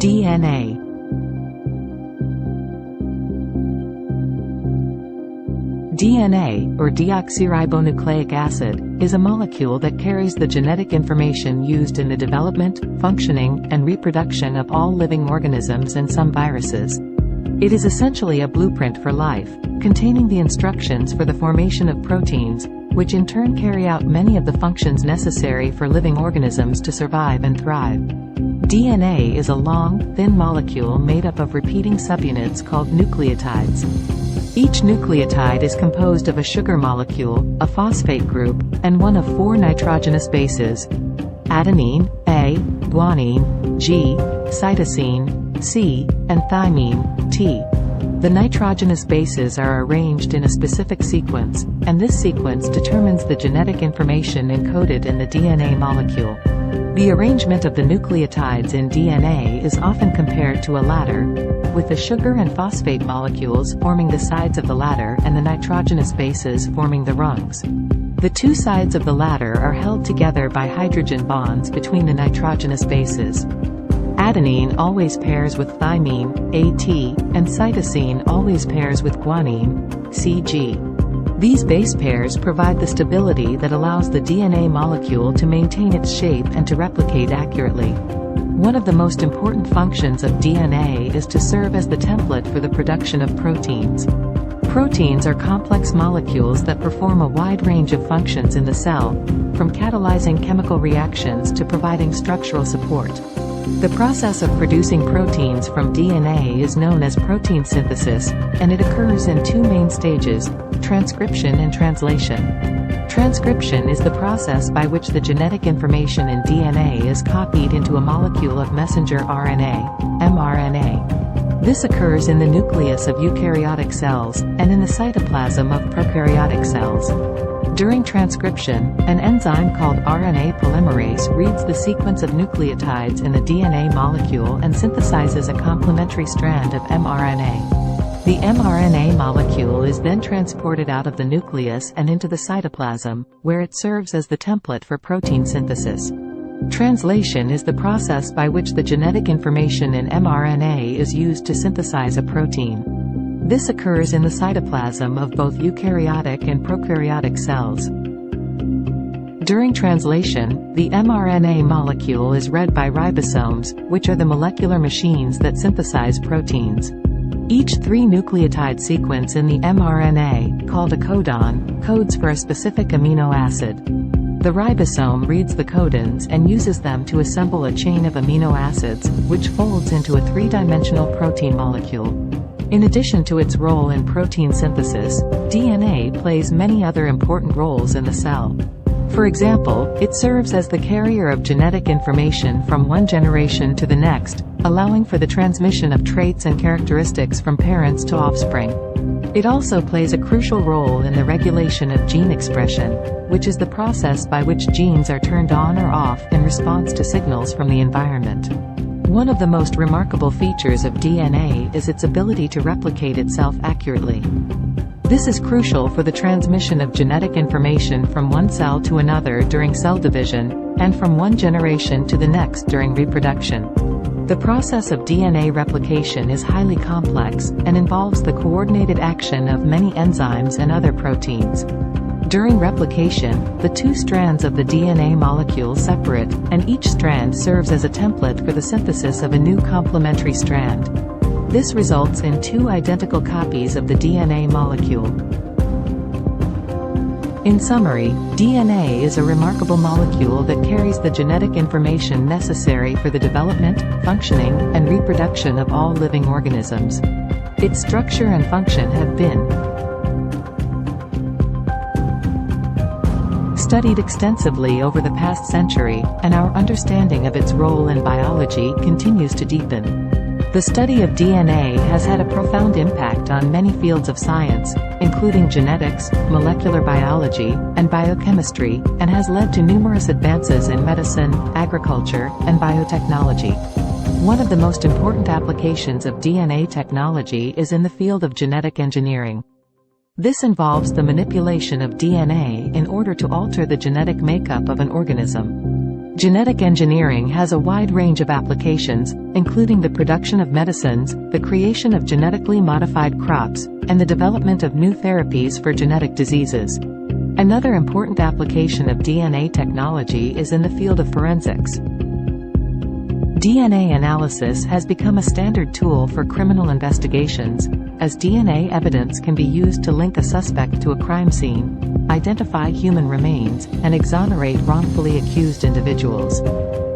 DNA. DNA, or deoxyribonucleic acid, is a molecule that carries the genetic information used in the development, functioning, and reproduction of all living organisms and some viruses. It is essentially a blueprint for life, containing the instructions for the formation of proteins, which in turn carry out many of the functions necessary for living organisms to survive and thrive. DNA is a long, thin molecule made up of repeating subunits called nucleotides. Each nucleotide is composed of a sugar molecule, a phosphate group, and one of 4 nitrogenous bases: adenine, A, guanine, G, cytosine, C, and thymine, T. The nitrogenous bases are arranged in a specific sequence, and this sequence determines the genetic information encoded in the DNA molecule. The arrangement of the nucleotides in DNA is often compared to a ladder, with the sugar and phosphate molecules forming the sides of the ladder and the nitrogenous bases forming the rungs. The two sides of the ladder are held together by hydrogen bonds between the nitrogenous bases. Adenine always pairs with thymine, AT, and cytosine always pairs with guanine, CG. These base pairs provide the stability that allows the DNA molecule to maintain its shape and to replicate accurately. One of the most important functions of DNA is to serve as the template for the production of proteins. Proteins are complex molecules that perform a wide range of functions in the cell, from catalyzing chemical reactions to providing structural support. The process of producing proteins from DNA is known as protein synthesis, and it occurs in 2 main stages: transcription and translation. Transcription is the process by which the genetic information in DNA is copied into a molecule of messenger RNA, mRNA. This occurs in the nucleus of eukaryotic cells, and in the cytoplasm of prokaryotic cells. During transcription, an enzyme called RNA polymerase reads the sequence of nucleotides in the DNA molecule and synthesizes a complementary strand of mRNA. The mRNA molecule is then transported out of the nucleus and into the cytoplasm, where it serves as the template for protein synthesis. Translation is the process by which the genetic information in mRNA is used to synthesize a protein. This occurs in the cytoplasm of both eukaryotic and prokaryotic cells. During translation, the mRNA molecule is read by ribosomes, which are the molecular machines that synthesize proteins. Each 3-nucleotide sequence in the mRNA, called a codon, codes for a specific amino acid. The ribosome reads the codons and uses them to assemble a chain of amino acids, which folds into a 3-dimensional protein molecule. In addition to its role in protein synthesis, DNA plays many other important roles in the cell. For example, it serves as the carrier of genetic information from one generation to the next, allowing for the transmission of traits and characteristics from parents to offspring. It also plays a crucial role in the regulation of gene expression, which is the process by which genes are turned on or off in response to signals from the environment. One of the most remarkable features of DNA is its ability to replicate itself accurately. This is crucial for the transmission of genetic information from one cell to another during cell division, and from one generation to the next during reproduction. The process of DNA replication is highly complex, and involves the coordinated action of many enzymes and other proteins. During replication, the 2 strands of the DNA molecule separate, and each strand serves as a template for the synthesis of a new complementary strand. This results in 2 identical copies of the DNA molecule. In summary, DNA is a remarkable molecule that carries the genetic information necessary for the development, functioning, and reproduction of all living organisms. Its structure and function have been studied extensively over the past century, and our understanding of its role in biology continues to deepen. The study of DNA has had a profound impact on many fields of science, including genetics, molecular biology, and biochemistry, and has led to numerous advances in medicine, agriculture, and biotechnology. One of the most important applications of DNA technology is in the field of genetic engineering. This involves the manipulation of DNA in order to alter the genetic makeup of an organism. Genetic engineering has a wide range of applications, including the production of medicines, the creation of genetically modified crops, and the development of new therapies for genetic diseases. Another important application of DNA technology is in the field of forensics. DNA analysis has become a standard tool for criminal investigations, as DNA evidence can be used to link a suspect to a crime scene, identify human remains, and exonerate wrongfully accused individuals.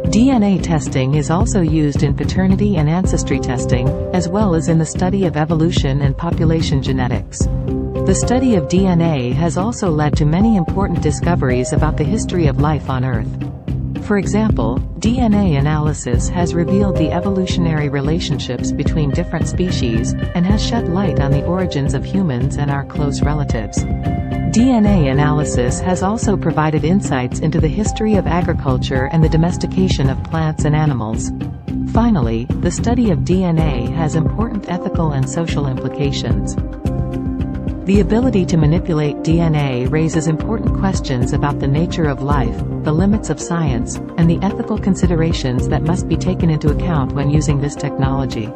DNA testing is also used in paternity and ancestry testing, as well as in the study of evolution and population genetics. The study of DNA has also led to many important discoveries about the history of life on Earth. For example, DNA analysis has revealed the evolutionary relationships between different species, and has shed light on the origins of humans and our close relatives. DNA analysis has also provided insights into the history of agriculture and the domestication of plants and animals. Finally, the study of DNA has important ethical and social implications. The ability to manipulate DNA raises important questions about the nature of life, the limits of science, and the ethical considerations that must be taken into account when using this technology.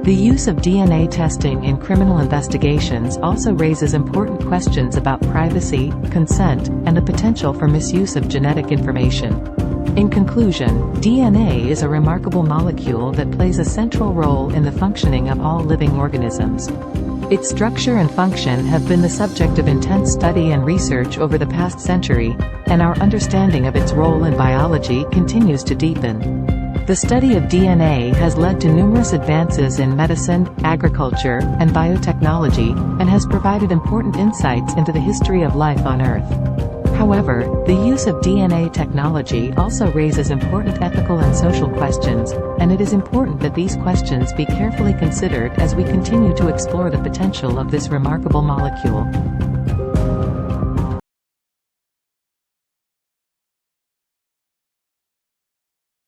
The use of DNA testing in criminal investigations also raises important questions about privacy, consent, and the potential for misuse of genetic information. In conclusion, DNA is a remarkable molecule that plays a central role in the functioning of all living organisms. Its structure and function have been the subject of intense study and research over the past century, and our understanding of its role in biology continues to deepen. The study of DNA has led to numerous advances in medicine, agriculture, and biotechnology, and has provided important insights into the history of life on Earth. However, the use of DNA technology also raises important ethical and social questions, and it is important that these questions be carefully considered as we continue to explore the potential of this remarkable molecule.